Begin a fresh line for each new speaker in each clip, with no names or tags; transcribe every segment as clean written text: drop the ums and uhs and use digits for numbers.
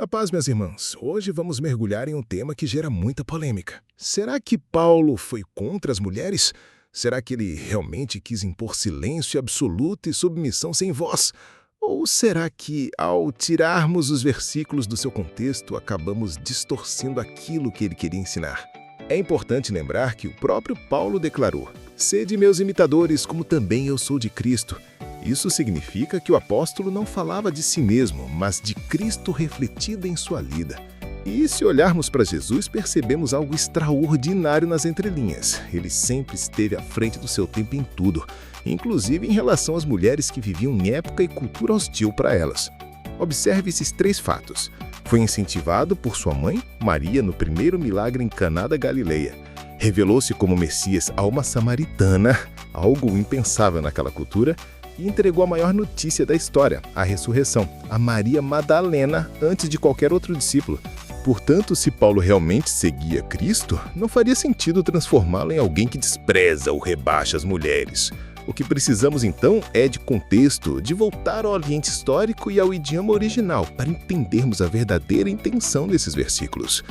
A paz, minhas irmãs. Hoje vamos mergulhar em um tema que gera muita polêmica. Será que Paulo foi contra as mulheres? Será que ele realmente quis impor silêncio absoluto e submissão sem voz? Ou será que, ao tirarmos os versículos do seu contexto, acabamos distorcendo aquilo que ele queria ensinar? É importante lembrar que o próprio Paulo declarou: "Sede meus imitadores, como também eu sou de Cristo." Isso significa que o apóstolo não falava de si mesmo, mas de Cristo refletido em sua vida. E se olharmos para Jesus, percebemos algo extraordinário nas entrelinhas. Ele sempre esteve à frente do seu tempo em tudo, inclusive em relação às mulheres que viviam em época e cultura hostil para elas. Observe esses 3 fatos. Foi incentivado por sua mãe, Maria, no primeiro milagre em Caná da Galileia. Revelou-se como Messias a uma samaritana, algo impensável naquela cultura, e entregou a maior notícia da história, a ressurreição, a Maria Madalena, antes de qualquer outro discípulo. Portanto, se Paulo realmente seguia Cristo, não faria sentido transformá-lo em alguém que despreza ou rebaixa as mulheres. O que precisamos então é de contexto, de voltar ao ambiente histórico e ao idioma original para entendermos a verdadeira intenção desses versículos.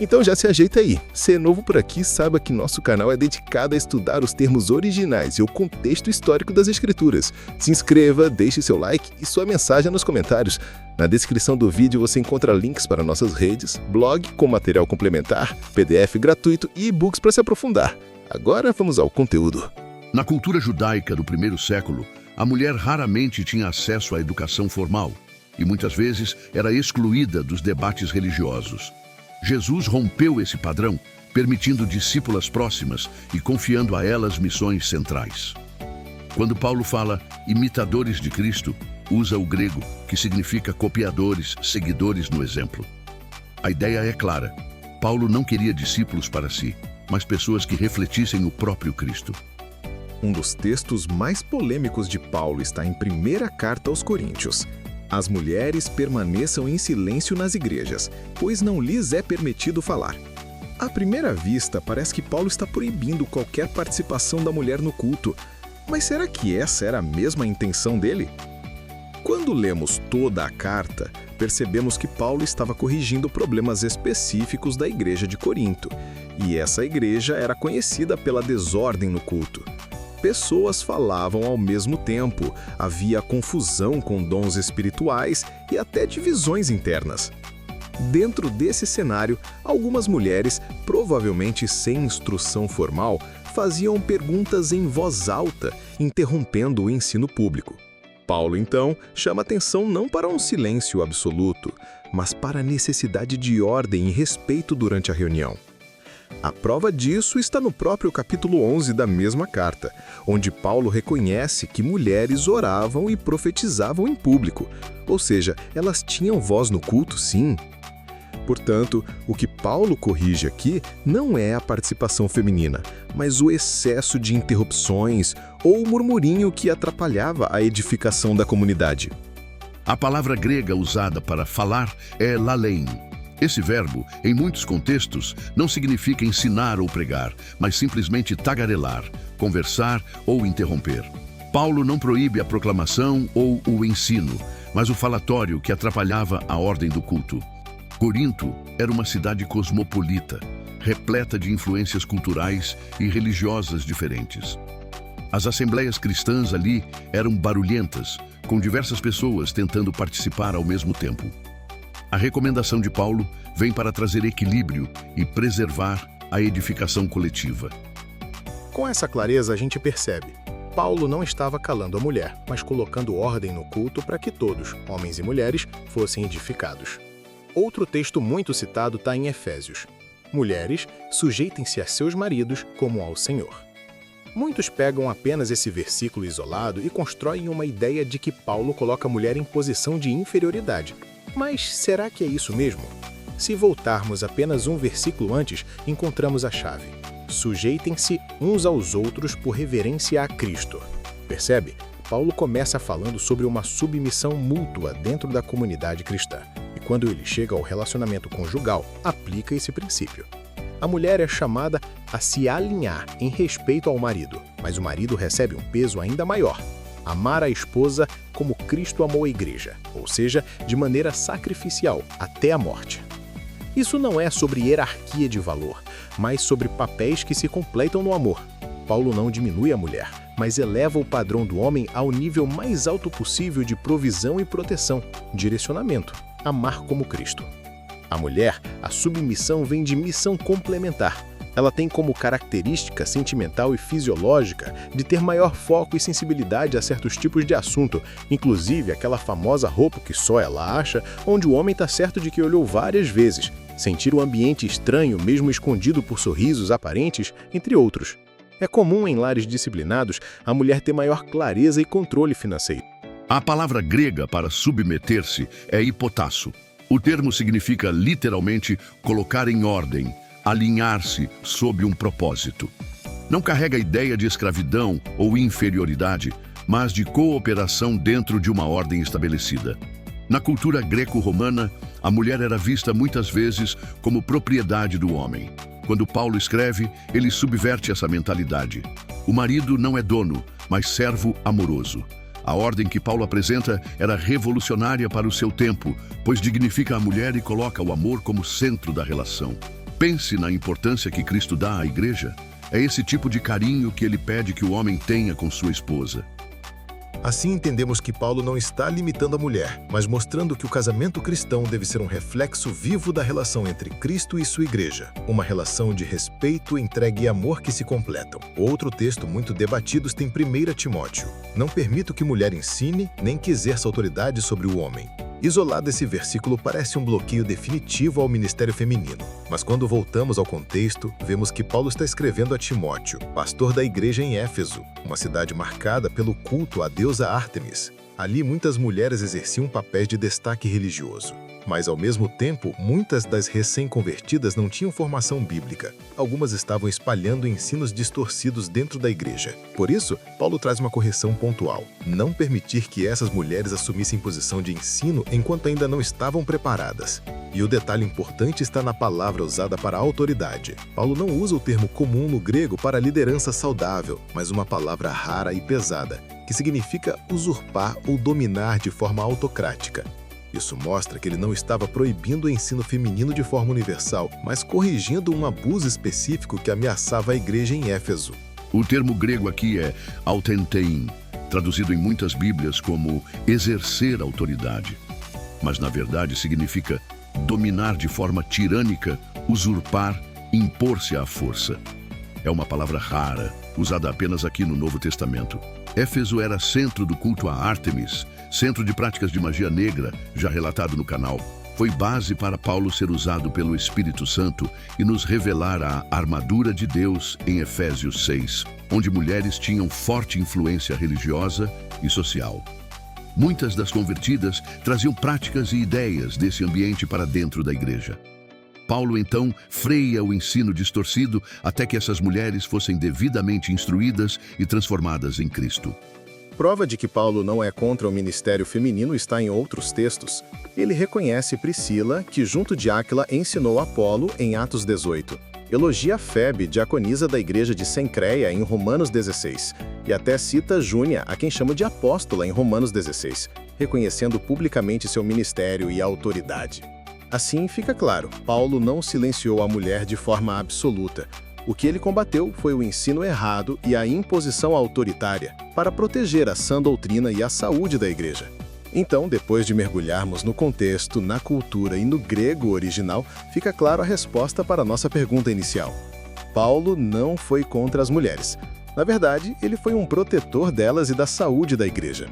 Então já se ajeita aí. Se é novo por aqui, saiba que nosso canal é dedicado a estudar os termos originais e o contexto histórico das Escrituras. Se inscreva, deixe seu like e sua mensagem nos comentários. Na descrição do vídeo você encontra links para nossas redes, blog com material complementar, PDF gratuito e e-books para se aprofundar. Agora vamos ao conteúdo.
Na cultura judaica do primeiro século, a mulher raramente tinha acesso à educação formal e muitas vezes era excluída dos debates religiosos. Jesus rompeu esse padrão, permitindo discípulas próximas e confiando a elas missões centrais. Quando Paulo fala imitadores de Cristo, usa o grego, que significa copiadores, seguidores no exemplo. A ideia é clara. Paulo não queria discípulos para si, mas pessoas que refletissem o próprio Cristo.
Um dos textos mais polêmicos de Paulo está em 1ª Carta aos Coríntios. As mulheres permaneçam em silêncio nas igrejas, pois não lhes é permitido falar. À primeira vista, parece que Paulo está proibindo qualquer participação da mulher no culto. Mas será que essa era a mesma intenção dele? Quando lemos toda a carta, percebemos que Paulo estava corrigindo problemas específicos da igreja de Corinto. E essa igreja era conhecida pela desordem no culto. Pessoas falavam ao mesmo tempo, havia confusão com dons espirituais e até divisões internas. Dentro desse cenário, algumas mulheres, provavelmente sem instrução formal, faziam perguntas em voz alta, interrompendo o ensino público. Paulo, então, chama atenção não para um silêncio absoluto, mas para a necessidade de ordem e respeito durante a reunião. A prova disso está no próprio capítulo 11 da mesma carta, onde Paulo reconhece que mulheres oravam e profetizavam em público, ou seja, elas tinham voz no culto, sim. Portanto, o que Paulo corrige aqui não é a participação feminina, mas o excesso de interrupções ou o murmurinho que atrapalhava a edificação da comunidade.
A palavra grega usada para falar é lalein. Esse verbo, em muitos contextos, não significa ensinar ou pregar, mas simplesmente tagarelar, conversar ou interromper. Paulo não proíbe a proclamação ou o ensino, mas o falatório que atrapalhava a ordem do culto. Corinto era uma cidade cosmopolita, repleta de influências culturais e religiosas diferentes. As assembleias cristãs ali eram barulhentas, com diversas pessoas tentando participar ao mesmo tempo. A recomendação de Paulo vem para trazer equilíbrio e preservar a edificação coletiva.
Com essa clareza, a gente percebe: Paulo não estava calando a mulher, mas colocando ordem no culto para que todos, homens e mulheres, fossem edificados. Outro texto muito citado está em Efésios. Mulheres, sujeitem-se a seus maridos como ao Senhor. Muitos pegam apenas esse versículo isolado e constroem uma ideia de que Paulo coloca a mulher em posição de inferioridade. Mas será que é isso mesmo? Se voltarmos apenas um versículo antes, encontramos a chave. Sujeitem-se uns aos outros por reverência a Cristo. Percebe? Paulo começa falando sobre uma submissão mútua dentro da comunidade cristã. E quando ele chega ao relacionamento conjugal, aplica esse princípio. A mulher é chamada a se alinhar em respeito ao marido, mas o marido recebe um peso ainda maior: amar a esposa como Cristo amou a igreja, ou seja, de maneira sacrificial, até a morte. Isso não é sobre hierarquia de valor, mas sobre papéis que se completam no amor. Paulo não diminui a mulher, mas eleva o padrão do homem ao nível mais alto possível de provisão e proteção, direcionamento, amar como Cristo. A mulher, a submissão vem de missão complementar. Ela tem como característica sentimental e fisiológica de ter maior foco e sensibilidade a certos tipos de assunto, inclusive aquela famosa roupa que só ela acha, onde o homem está certo de que olhou várias vezes, sentir o ambiente estranho mesmo escondido por sorrisos aparentes, entre outros. É comum em lares disciplinados a mulher ter maior clareza e controle financeiro.
A palavra grega para submeter-se é hipotasso. O termo significa literalmente colocar em ordem, alinhar-se sob um propósito. Não carrega a ideia de escravidão ou inferioridade, mas de cooperação dentro de uma ordem estabelecida. Na cultura greco-romana, a mulher era vista muitas vezes como propriedade do homem. Quando Paulo escreve, ele subverte essa mentalidade. O marido não é dono, mas servo amoroso. A ordem que Paulo apresenta era revolucionária para o seu tempo, pois dignifica a mulher e coloca o amor como centro da relação. Pense na importância que Cristo dá à igreja. É esse tipo de carinho que ele pede que o homem tenha com sua esposa.
Assim entendemos que Paulo não está limitando a mulher, mas mostrando que o casamento cristão deve ser um reflexo vivo da relação entre Cristo e sua igreja. Uma relação de respeito, entrega e amor que se completam. Outro texto muito debatido tem 1 Timóteo. Não permito que mulher ensine, nem que exerça autoridade sobre o homem. Isolado, esse versículo parece um bloqueio definitivo ao ministério feminino. Mas quando voltamos ao contexto, vemos que Paulo está escrevendo a Timóteo, pastor da igreja em Éfeso, uma cidade marcada pelo culto à deusa Ártemis. Ali, muitas mulheres exerciam papéis de destaque religioso. Mas, ao mesmo tempo, muitas das recém-convertidas não tinham formação bíblica. Algumas estavam espalhando ensinos distorcidos dentro da igreja. Por isso, Paulo traz uma correção pontual. Não permitir que essas mulheres assumissem posição de ensino enquanto ainda não estavam preparadas. E o detalhe importante está na palavra usada para autoridade. Paulo não usa o termo comum no grego para liderança saudável, mas uma palavra rara e pesada, que significa usurpar ou dominar de forma autocrática. Isso mostra que ele não estava proibindo o ensino feminino de forma universal, mas corrigindo um abuso específico que ameaçava a igreja em Éfeso.
O termo grego aqui é autentein, traduzido em muitas bíblias como exercer autoridade. Mas na verdade significa dominar de forma tirânica, usurpar, impor-se à força. É uma palavra rara, usada apenas aqui no Novo Testamento. Éfeso era centro do culto a Ártemis, centro de práticas de magia negra, já relatado no canal. Foi base para Paulo ser usado pelo Espírito Santo e nos revelar a armadura de Deus em Efésios 6, onde mulheres tinham forte influência religiosa e social. Muitas das convertidas traziam práticas e ideias desse ambiente para dentro da igreja. Paulo, então, freia o ensino distorcido até que essas mulheres fossem devidamente instruídas e transformadas em Cristo.
Prova de que Paulo não é contra o ministério feminino está em outros textos. Ele reconhece Priscila, que junto de Áquila ensinou Apolo em Atos 18. Elogia Febe, diaconisa da igreja de Cencreia em Romanos 16. E até cita Júnia, a quem chama de apóstola em Romanos 16, reconhecendo publicamente seu ministério e autoridade. Assim fica claro, Paulo não silenciou a mulher de forma absoluta. O que ele combateu foi o ensino errado e a imposição autoritária para proteger a sã doutrina e a saúde da igreja. Então, depois de mergulharmos no contexto, na cultura e no grego original, fica claro a resposta para a nossa pergunta inicial. Paulo não foi contra as mulheres. Na verdade, ele foi um protetor delas e da saúde da igreja.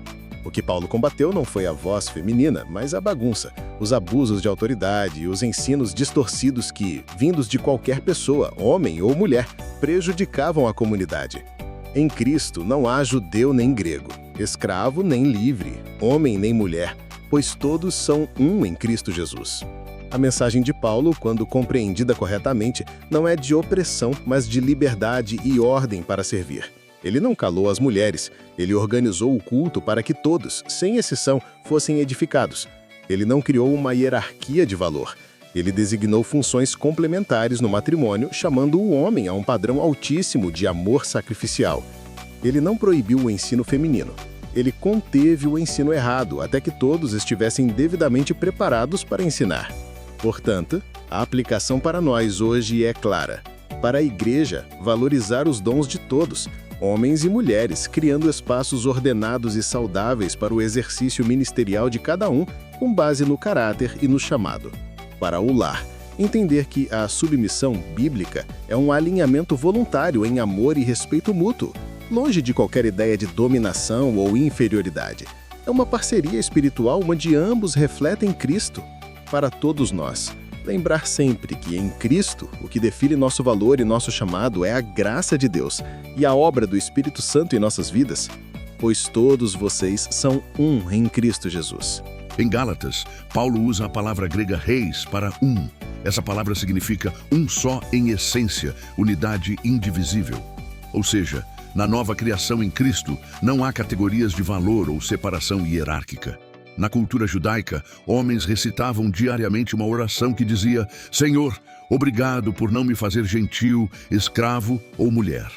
O que Paulo combateu não foi a voz feminina, mas a bagunça, os abusos de autoridade e os ensinos distorcidos que, vindos de qualquer pessoa, homem ou mulher, prejudicavam a comunidade. Em Cristo não há judeu nem grego, escravo nem livre, homem nem mulher, pois todos são um em Cristo Jesus. A mensagem de Paulo, quando compreendida corretamente, não é de opressão, mas de liberdade e ordem para servir. Ele não calou as mulheres, ele organizou o culto para que todos, sem exceção, fossem edificados. Ele não criou uma hierarquia de valor. Ele designou funções complementares no matrimônio, chamando o homem a um padrão altíssimo de amor sacrificial. Ele não proibiu o ensino feminino. ele conteve o ensino errado até que todos estivessem devidamente preparados para ensinar. Portanto, a aplicação para nós hoje é clara. Para a igreja, valorizar os dons de todos, homens e mulheres, criando espaços ordenados e saudáveis para o exercício ministerial de cada um, com base no caráter e no chamado. Para o lar, entender que a submissão bíblica é um alinhamento voluntário em amor e respeito mútuo, longe de qualquer ideia de dominação ou inferioridade. É uma parceria espiritual onde ambos refletem Cristo. Para todos nós, lembrar sempre que em Cristo, o que define nosso valor e nosso chamado é a graça de Deus e a obra do Espírito Santo em nossas vidas, pois todos vocês são um em Cristo Jesus.
Em Gálatas, Paulo usa a palavra grega reis para um. Essa palavra significa um só em essência, unidade indivisível. Ou seja, na nova criação em Cristo, não há categorias de valor ou separação hierárquica. Na cultura judaica, homens recitavam diariamente uma oração que dizia: Senhor, obrigado por não me fazer gentil, escravo ou mulher.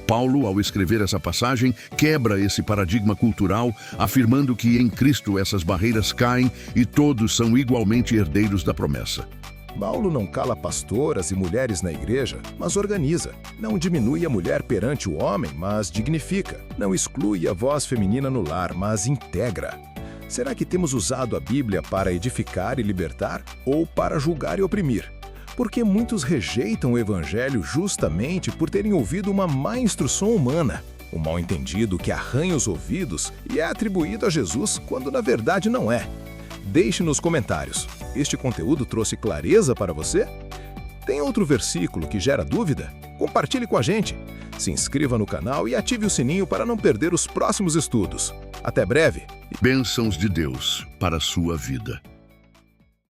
Paulo, ao escrever essa passagem, quebra esse paradigma cultural, afirmando que em Cristo essas barreiras caem e todos são igualmente herdeiros da promessa.
Paulo não cala pastoras e mulheres na igreja, mas organiza. Não diminui a mulher perante o homem, mas dignifica. Não exclui a voz feminina no lar, mas integra. Será que temos usado a Bíblia para edificar e libertar ou para julgar e oprimir? Porque muitos rejeitam o Evangelho justamente por terem ouvido uma má instrução humana, um mal-entendido que arranha os ouvidos e é atribuído a Jesus quando na verdade não é. Deixe nos comentários. Este conteúdo trouxe clareza para você? Tem outro versículo que gera dúvida? Compartilhe com a gente. Se inscreva no canal e ative o sininho para não perder os próximos estudos. Até breve!
Bênçãos de Deus para a sua vida.